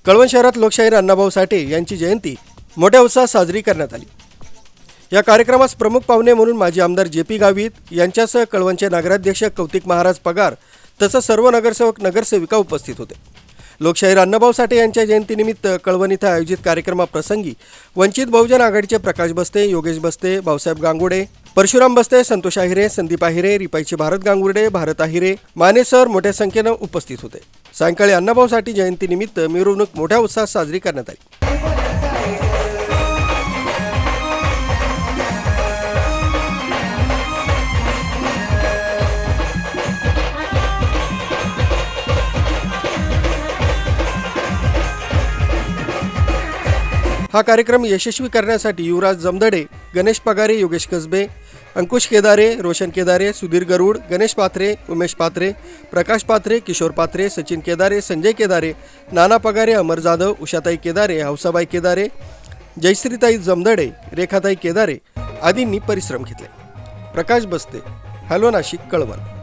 कळवण शहरात लोकशाहीर अण्णाभाऊ साठे यांची जयंती मोठ्या उत्साहात साजरी करण्यात आली। या कार्यक्रमास प्रमुख पाहुणे म्हणून माजी आमदार जे.पी. गावित यांच्यासह कळवणचे नगराध्यक्ष कौतिक महाराज पगार तसंच सर्व नगरसेवक नगरसेविका उपस्थित होते। लोकशाहीर अण्णाभाऊ साठे यांच्या जयंतीनिमित्त कळवण इथं आयोजित कार्यक्रमाप्रसंगी वंचित बहुजन आघाडीचे प्रकाश बस्ते, योगेश बस्ते, भाऊसाहेब गांगुडे, परशुराम बस्ते, संतोष आहिरे, संदीप आहिरे, रिपाईचे भारत गांगुर्डे, भारत आहिरे, माने सर मोठ्या संख्येनं उपस्थित होते। सायंकाळी अण्णाभाऊ साठे जयंतीनिमित्त मिरवणूक मोठ्या उत्साहात साजरी करण्यात आली। हा कार्यक्रम यशस्वी करण्यासाठी युवराज जमदडे, गणेश पगारे, योगेश कसबे, अंकुश केदारे, रोशन केदारे, सुधीर गरुड, गणेश पात्रे, उमेश पात्रे, प्रकाश पात्रे, किशोर पात्रे, सचिन केदारे, संजय केदारे, नाना पगारे, अमर जाधव, उषाताई केदारे, हौसाबाई केदारे, जयश्रीताई जमदडे, रेखाताई केदारे आदींनी परिश्रम घेतले। प्रकाश बस्ते, हॅलो नाशिक, कळवण।